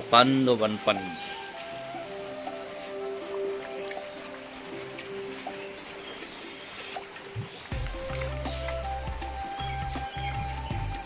প্ৰকাণ্ড বানপানী।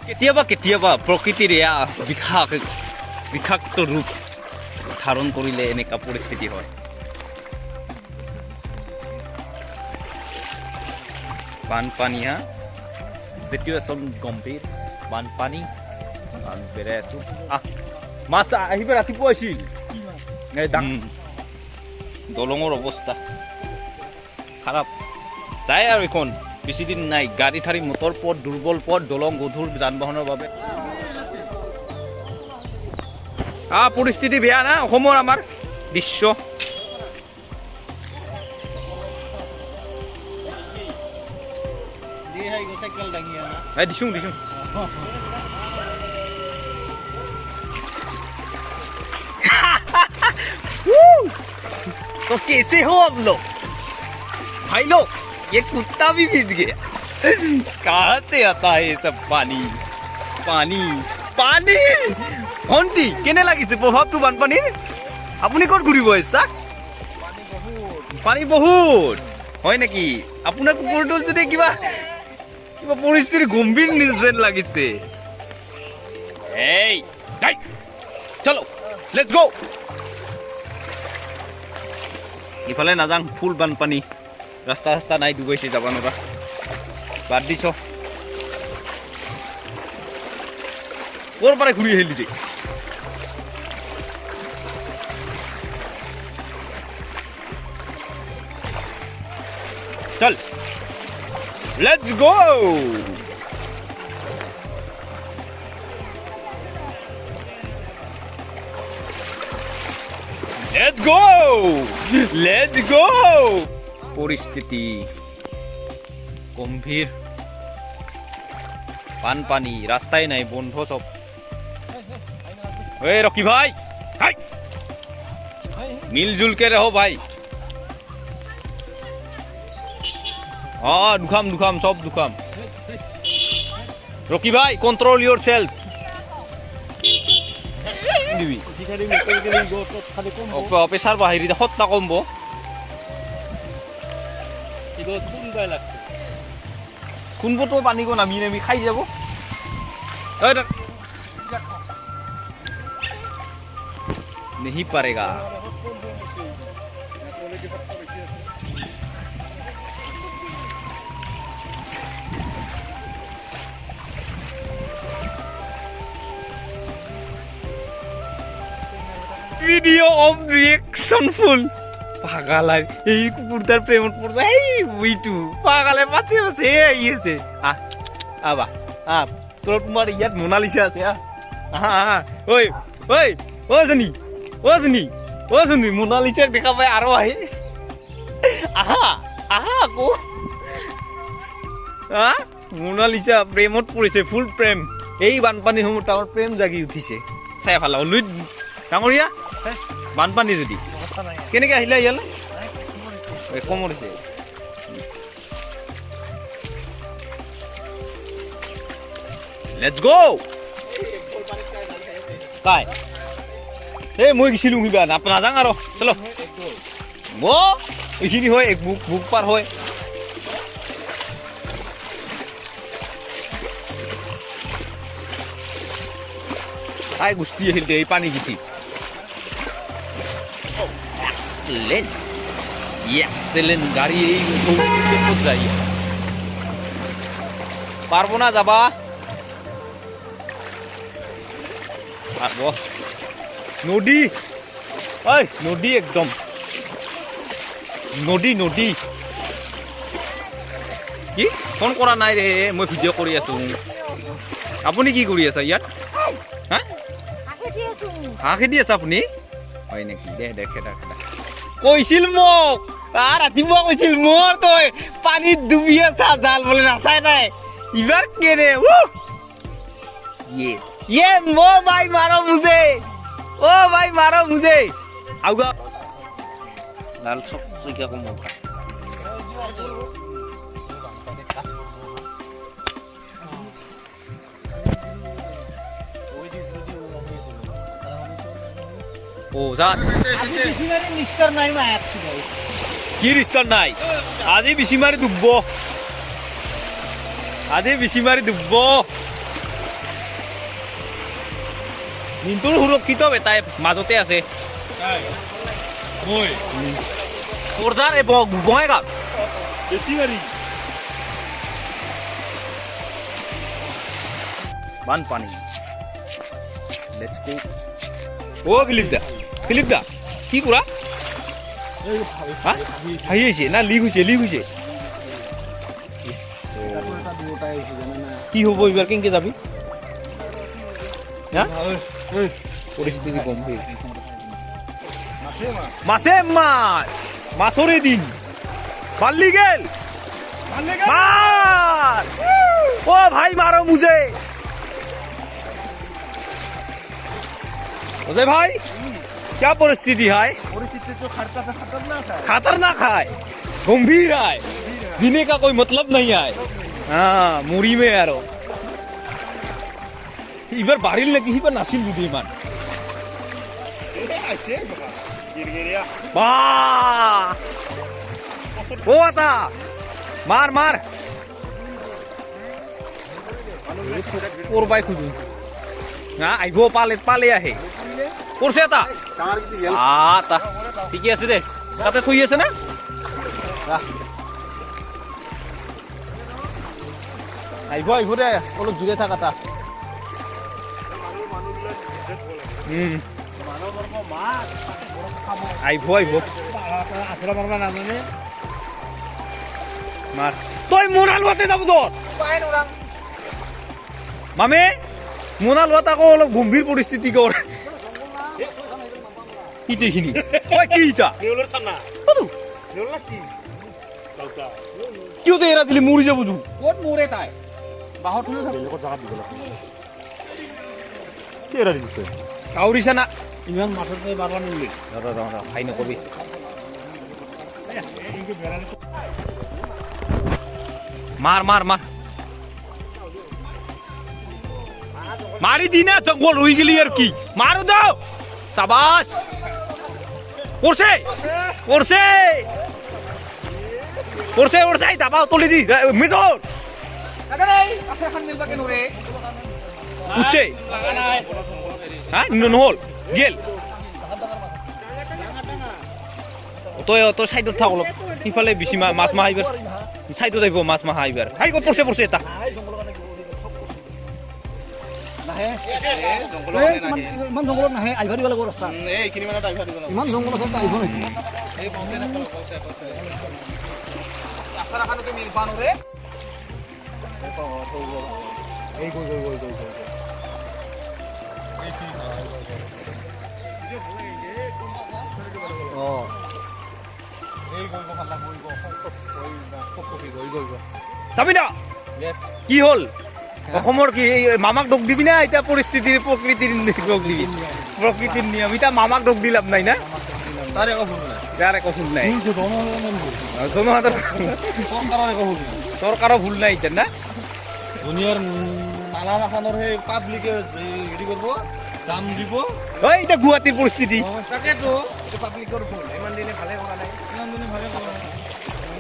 কেতিয়াবা কেতিয়াবা প্ৰকৃতিৰ এয়া বিষাক্ত ৰূপ ধাৰণ কৰিলে এনেকুৱা পৰিস্থিতি হয়। বানপানী চিটুৱেশ্যন গম্ভীৰ। বানপানী বেৰাই আছো। মাছ আহিব ৰাতিপুৱা আছিল। দলঙৰ অৱস্থা খাৰাপ যায় আৰু এখন বেছি দিন নাই। গাড়ী ঠাড়ী মটৰ পথ দুৰ্বল পথ দলং গধুৰ যান বাহনৰ বাবে পৰিস্থিতি বেয়া না অসমৰ আমাৰ দৃশ্য। দিছো तो कैसे हो आप लोग भाई लोग? ये कुत्ता भी भीग गया। कहाँ से आता है ये सब पानी पानी पानी? ভণ্টি কেনে লাগিছে প্ৰভাৱটো বানপানীৰ? আপুনি ক'ত ঘূৰিব ইচ্ছা? পানী বহুত হয় নেকি? আপোনাৰ কুকুৰটো যদি কিবা পৰিস্থিতি গম্ভীৰ যেন লাগিছে। এই চলো লেটস গো। ইফালে নাযাং, ফুল বানপানী, ৰাস্তা নাই, ডুবাইছে, যাব নোৱাৰা। বাদ দিছ ক'ৰ পৰা ঘূৰি আহিলি দে। চল লেটস গো। Let's go! পৰিস্থিতি গম্ভীৰ। বানপানী, ৰাস্তাই নাই, বন্ধ চব। এই ৰকি ভাই, মিলজুল কে ৰহো ভাই। দুখাম সব দুখাম। ৰকি ভাই কন্ট্ৰোল ইয়োৰ সেলফ। প্ৰেছাৰ বাহিৰ সত্তা কমব। কোনবোৰতো পানী গো নামি খাই যাব। नहीं पारेगा। ভিডিও অফ রিয়েকশন ফুল। পাগালার এই কুকুরটার প্রেমত পড়ছে। এই উইটু পাগালে পাছে পাছে আইছে। আবা তোর তোমার ইয়াত মোনালিসা আছে। ওই ওই ও জনি মোনালিসাক দেখা পাই আৰু আহি আকৌ মোনালিসা প্ৰেমত পৰিছে, ফুল প্ৰেম। এই বানপানীৰ সময়ত তাৰ প্ৰেম জাগি উঠিছে। চাই ভাল লুইত ডাঙৰীয়া বানপানী যদি কেনেকে আহিলে ইয়ালৈ? কমৰিছে। Let's go. কাই এই মই গেছিলো কিবা নাযাং আৰু চলো। এইখিনি হয় এক বুক পাৰ হয়। তাই গুষ্টি আহিল এই পানী গেছি। এক্সেলেন্ট গাড়ি এই যাই পারবো না যাবা? পারবো। নদী নদী একদম নদী কি ফোন কৰা নাই ৰে, মই ভিডিঅ' কৰি আছো। আপুনি কি কৰি আছে ইয়াত? হাঁহ খেদি আছে আপুনি? হয় নেকি? দেখে কৈছিল মোক ৰাতিপুৱা কৈছিল মোৰ তই পানীত ডুবি আছা, জাল বোলে নাচাই নাই। ইবাৰ কেনে ভাই মাৰো মুঝে আউগা লাল সব সুইকা কম ও যা বেশিবারে নিস্তার নাই মা একশো ভাই কি রিস্তার নাই আজি বেশি মারি ডুবব আজি বেশি মারি ডুবব নিনটোৰ সুৰক্ষিত বেটাই মাজতে আছে মই তোৰ যাৰ এই বঙাইগাঁও বেশিবাৰি বানপানী লেটস গো ও ফিলিপ দা কি কৰা হা হাই হৈছে না লিক হৈছে কি হ'ব এইবাৰ কেনেকে যাবি হা পৰিস্থিতি গম্ভীৰ মাছে মাছৰে দিন পাল্লি গেল मार ओ भाई मारो मुझे अजय भाई क्या परिस्थिति है परिस्थिति तो खतरनाक है गंभीर है जीने का कोई मतलब नहीं है हाँ मुरी में यारो इबर बारिल लगी ही पर नासिल बुद्धि मान वाह वो आता मार और बाइक खुद हाँ आइबो पाले आहे করছে এটা তা ঠিকে আছে দে তাতে থই আছে না আইবো দে অলপ দূরে থাকা তা আইবো আসলে মারবা না জানে মার তুই মোনাল হতে যাব তোর মামে মোনাল হতা কো অলপ গম্ভীর পরিস্থিতি কর কি দেখিনি ওই কি এটা নেউলার ছানা কত নেউলা কি কালকা কিউ তে এরা দিলি মরি যাব জু কোন মোরে তাই বাহত হলো বেলেগত জায়গা দিবলা কি এরা দিছে কাউরিছা না ইমান মাথতে মারবা নিলি দাদা খাই নকবি মার মারি দিনা জঙ্গল হয়ে গেলি আর কি মারো দাও সাবাস পড়ছে দাবাও তলি দি মেজর উঠছে হ্যাঁ নহল গেল তই সাইডত থাক অলপ সিফালে বেছি মাছ মাহ আহিবাৰ সাইডত আহিব মাছ মাহ আহিবাৰ হাই পড়ছে এটা ইমান জংঘলত নাহে আহিব দিব লাগিব ৰাস্তা ইমান জংঘলত আহিব নেকি চাবি না কি হল অসমৰ কি মামাক দোষ দিবি না এতিয়া পৰিস্থিতিৰ প্ৰকৃতিৰ দোষ দিবি প্ৰকৃতিৰ নিয়ম এতিয়া মামাক দোষ দি লাভ নাই না তাৰ একো ভুল নাই জনসাধাৰণ চৰকাৰৰ ভুল নাই এতিয়া না দুনিয়াৰ নানা মাখানৰ সেই পাব্লিকে হেৰি কৰিব দাম দিব ঐ এতিয়া গুৱাহাটীৰ পৰিস্থিতি তাকেতো পাব্লিকৰ ভুল ইমান দিনে ভালে কৰা নাই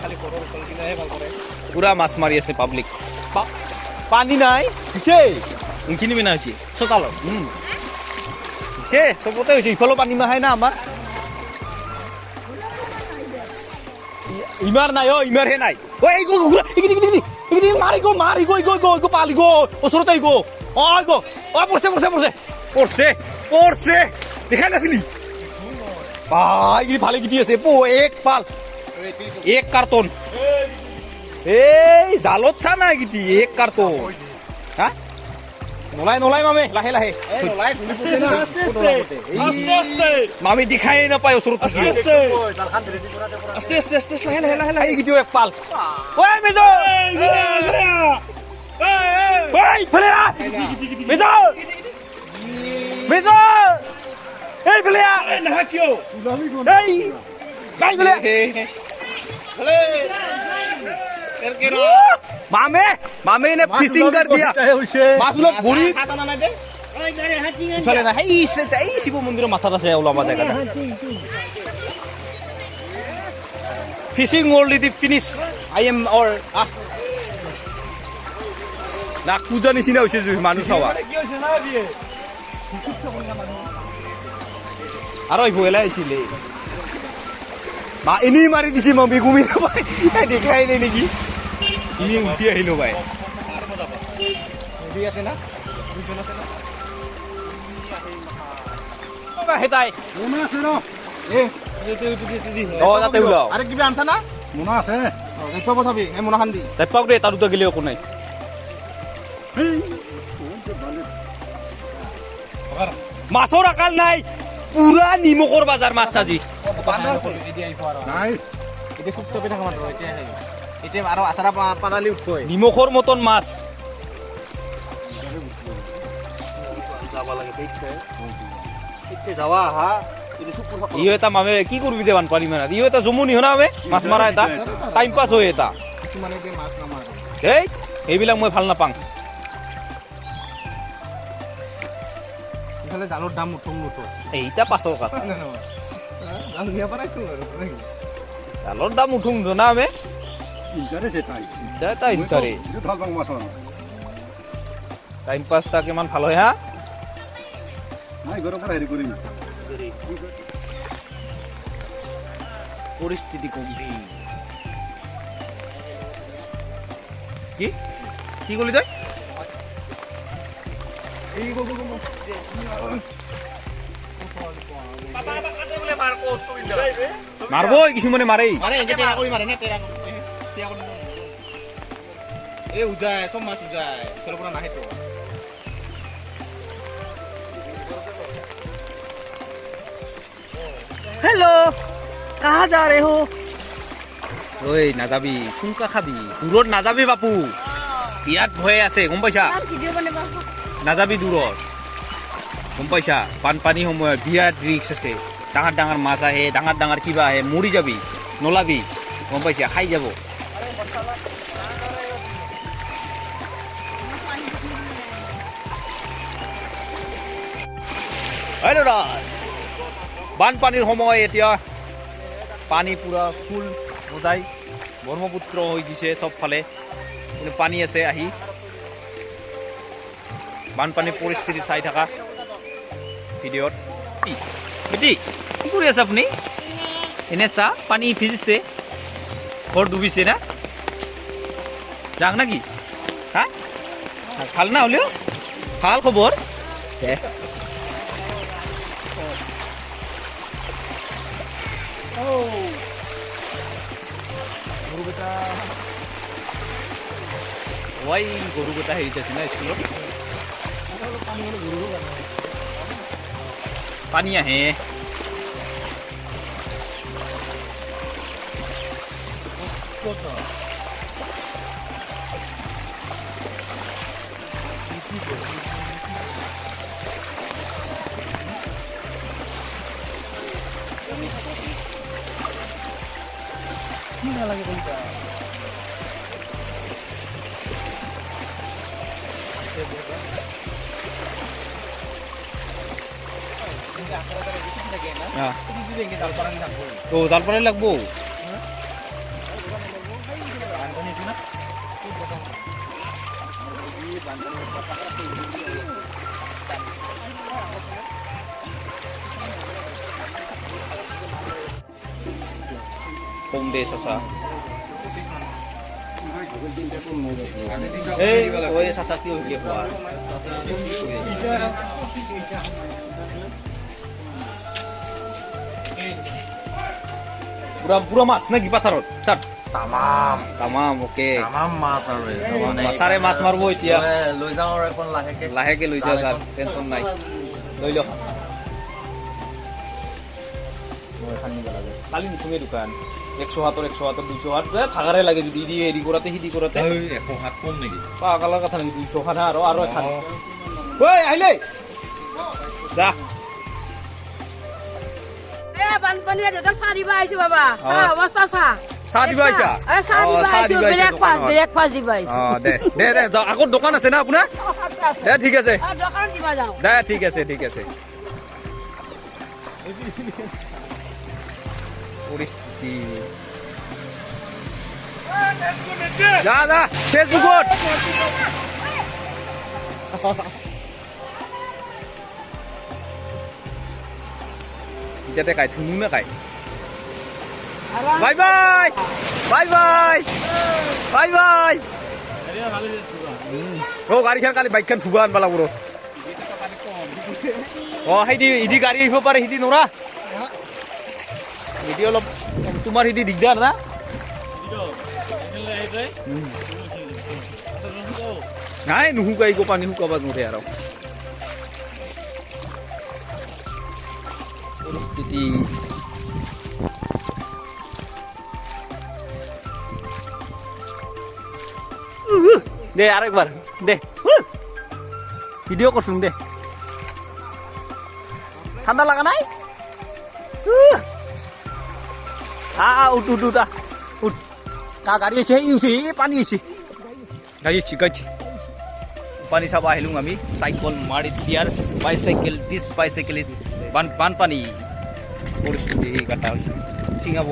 খালি ঘৰৰ ওপৰখিনিহে ভাল কৰে পুৰা মাছ মাৰি আছে পাব্লিক পানী নাই হৈছে এইখিনি বিনা হৈছে চোতালত হৈছে চবতে হৈছে ইফালেও পানী নাহে না আমাৰ ইমাৰ নাই ইমাৰহে নাই মাৰি গো পালি গো ওচৰতে গো পড়ছে দেখাই নাছিলি এইখিনি ভালে গিটি আছে এক কাৰ্টন এই জালত চা নাই গিটি এক কাৰ্টন হা নলাই মামে লাহে মামি দেখাই নাপায় ওচৰত লাহে গিটিও এক পাল ঐ মেজৰ এই ফেলে নাহা কিয় मामे ने फिशिंग कर दिया मास लोग बुरी ইফালে নাই এই শিৱ মন্দিৰৰ মাথাত আছে ওলাবা জেগাটা fishing already finish I am অৰ নাক পূজা নিচিনা হৈছে মানুহ চাৱা আৰু এই ভয়লা আহিছিলে এনেই মাৰি দিছে মই ঘুমি নাপাই দেখাই নাই নেকি এনেই উঠি আহিলো ভাই আছে না হেতাই তাতে ওলাও আরে কিবা আনছা না মোনা আছে দেখব চাবি এই মোনাখান দি দেখপাওক দে তাৰ দুটা গেলে একো নাই মাছৰ আকাল নাই পুৰা নিমখৰ বাজাৰ মাছ আজি নাই এটা সুপ চপে থাকা মাত্ৰ এতিয়া আৰু আচাৰা পালালি উঠবই নিমখৰ মতন মাছ ইও এটা মামে কি করবি দে বানপানী মারা ইও এটা জমুনি হনা আমি মাছ মারা এটা টাইম পাস হয় এটা কিছুমানে যে মাছ নামাৰে এই এইবিলাক মই ভাল নাপাং ইফালে জালৰ দাম উঠম নুঠো এইটা পাছৰ কথা জাল বিয়া পাৰাইছো আৰু জালৰ দাম উঠুং জনা আমি ইণ্টাৰেষ্ট এটা ইণ্টাৰে টাইম পাছটা কিমান ভাল হয় হা নাই ঘৰৰ পৰা হেৰি কৰিম পৰিস্থিতি গম্ভীৰ কি কি কৰলি তুই মাৰবো কিছুমানে মাৰেই এই উজাই সব মাছ উজাই ফেলৰ পৰা নাহে তো हेलो कहाँ जा रहे हो ओए नाजाबी सुनका खाबी दूरत नाजाबी बापू ইয়াত ভয় আছে গম পাইছা নাযাবি দূৰত গম পাইছা বানপানী সময়ত বিৰাট ৰিক্স আছে ডাঙৰ ডাঙৰ মাছ আহে ডাঙৰ ডাঙৰ কিবা আহে মৰি যাবি নলাবি গম পাইছা খাই যাব হেল্ল' বানপানীৰ সময় এতিয়া পানী পুৰা ফুল সদায় ব্ৰহ্মপুত্ৰ হৈ দিছে চবফালে পানী আছে আহি বানপানীৰ পৰিস্থিতি চাই থাকা ভিডিঅ'ত বেটি কি কৰি আছে আপুনি এনে চা পানী ভিজিছে ঘৰ ডুবিছে না যাক নাকি হা ভাল না হ'লেও ভাল খবৰ গৰু কেইটা হেৰিত আছে না স্কুলত পানী আহে কি নালাগে কলিতা তো তাৰপৰে লাগবো কম দে চাচা এই ওই চাচা কি হইছে কোৱা পুৰা মাছ নাকি পাথাৰত স্যাৰ তামাম তামাম ওকে তামাম মাছ আৰু মাছাৰে মাছ মাৰবো এতিয়া লৈ যাওঁ আৰু এখন লাহেকে লাহেকে লৈ যা স্যার টেনশন নাই লৈ ল কালি নিচুঙে দোকান 100 200 হাত ভাগারে লাগে যদি দি এৰি কৰাতে হিদি কৰাতে 100 হাত কম নেকি পাগলৰ কথা নেকি 200 খানা আৰু এখন ঐ আহিলে যা বানপানী দেউতা চাৰিবা আহিছে বাবা চাহ অৱস্থা চাহ চাহ দিবা আহিছা দে যাওঁ আকৌ দোকান আছে না আপোনাৰ দে ঠিক আছে দে ঠিক আছে পৰিস্থিতি যা ফেচবুকত এতিয়া কাই থুনু না কাই বাই ও গাড়ীখন কালি বাইকখন ফুবা আনবা লাগব সেইদি ইদি গাড়ী আহিব পাৰে সিদি নৰা ইদি অলপ তোমাৰ সিদি দিগদাৰ না নাই নুশুকাই গো পানী শুকাব নোৰে আৰু পৰিস্থিতি দে আরেকবার দে ভিডিও করছুন দে ঠান্ডা লাগা নাই উঠ গাড়ি আছে পানি আছে গাড়ি পানি চাব আহিলো আমি সাইকেল মারি দিয়ার বাইসাইকেল দিস বাইসাইকেল ইজ বানপানী পরিস্থিতি কাটা হয়েছে চিঙাব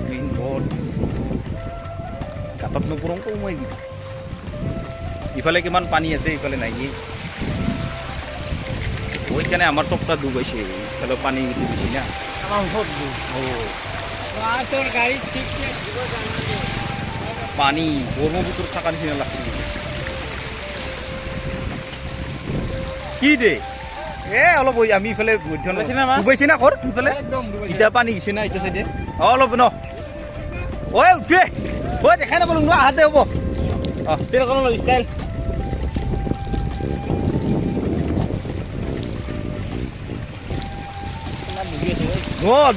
মেইন বোর্ড গাঁতত নপৰং মই ইফালে কিমান পানী আছে ইফালে নাই ওইখানে আমার সবটা ডুবাইছে ইফালে পানী বেশি না পানী ব্রহ্মপুত্র থাকা নিচিনা লাগছে কি দে অলপ আমি ইফালে ডুবাইছে না ঘৰ ইফালে ইটা পানী গেছে না ইটা চাইডে অলপ ন উঠে দেখাই নাপালো আহাতে হ'ব ষ্টাইল কৰলো ষ্টাইল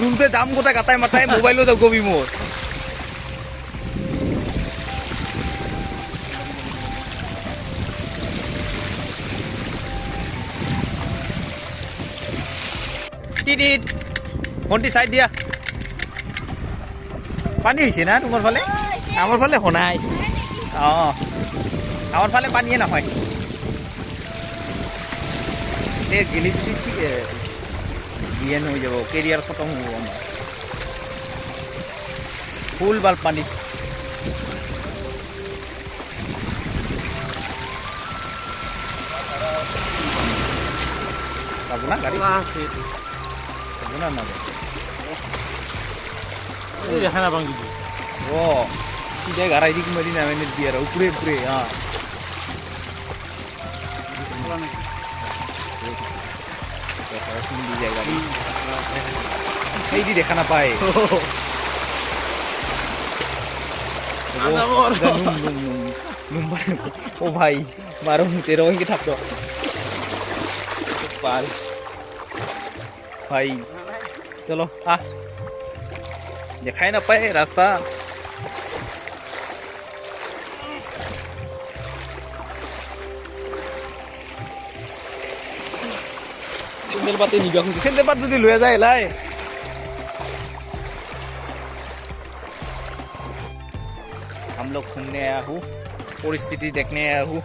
দুলতে যাম গোটাই গাতাই মাথাই মোবাইলো যাও কবি মোৰ ভণ্টি চাই দিয়া পানী হৈছে না তোমাৰ ফালে আমাৰ ফালে শুনাই আমাৰ ফালে পানীয়ে নহয় গেলি যদি জ্ঞান হৈ যাব কেৰিয়াৰ খতম হ'ব আমাৰ ফুল বাল পানী যাব না গাড়ী আছে যাব না না দেখা না ভাঙি সিধা গাড়াই দিক মারি নামে দিয়ে আর উপরে সেইদি দেখা নাপায় ও ভাই মারো মুছে রোহিঙ্গে থাকতো পাল ভাই চলো দেখাই নাপায় রাস্তা সেন্দেল পাতি নিবা খুঁজছে সেন্দেল পাত যদি লয়ে যায় এলাই हम लोग घूमने आया हूँ परिस्थिति देखने आया हूँ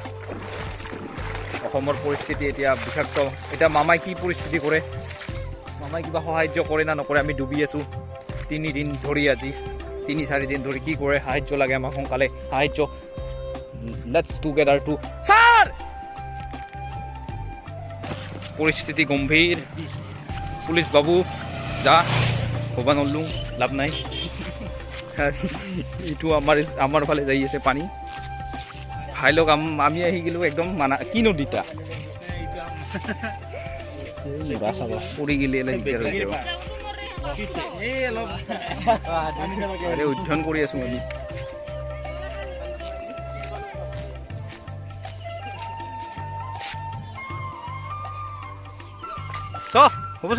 অসমৰ পৰিস্থিতি এতিয়া বিষাক্ত এটা মামাই কি পৰিস্থিতি কৰে মামাই কিবা সাহায্য কৰে না নকৰে আমি ডুবি আছো 3 দিন ধৰি আজি 3-4 দিন ধৰি কি কৰে সাহায্য লাগে আমাক সোনকালে সাহায্য লেটস টুগেদাৰ টু স্যাৰ পৰিস্থিতি গম্ভীৰ পুলিশ বাবু যা হ'ব নললো লাভ নাই ইটো আমাৰ ফালে যাই আছে পানী ভাই লোক আমি আহি গেলো একদম মানা কি নদীটা পৰি গেলে অধ্যয়ন কৰি আছো আমি হ'ব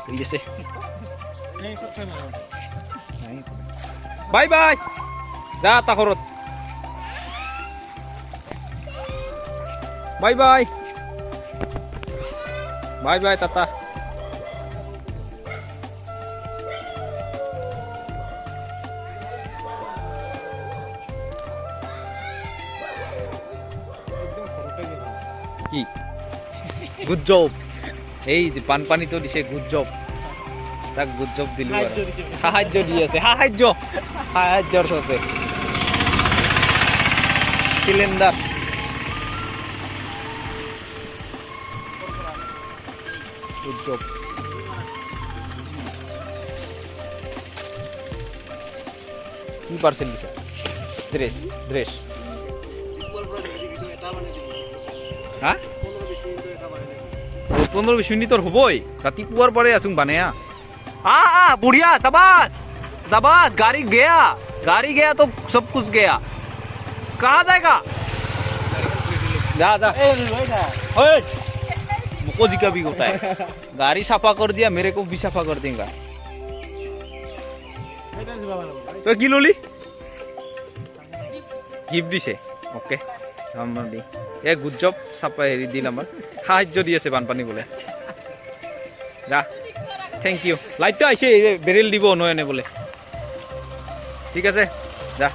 ঠিক আছে বাই বাই যা তা ঘৰত বাই বাই টাটা কি গুড জব এই যে বানপানীটো দিছে গুড জব তাক গুড জব দিলো আৰু সাহায্য দি আছে সাহায্যৰ সাথে সিলিন্ডাৰ গুড জব কি পাৰ্সেল দিছে ড্ৰেস হ্যাঁ 15-20 মিনিটৰ হ'বই ৰাতিপুৱাৰ পৰাই আছোং বানেয়া बुढ़िया शाबाश गाड़ी गया तो सब कुछ गया कहाँ जाएगा जा मुझको जी का भी होता है गाड़ी सफा कर दिया मेरे को भी सफा कर देगा तो की लोली गिफ्ट दिसे ओके ए गुड जब सफा हेरी दिल आमार साहाय्य দি আছে বানপানী বলে যা থ্যাংক ইউ লাইটটা আইছে বেরেল দিব নয়নে বলে ঠিক আছে যা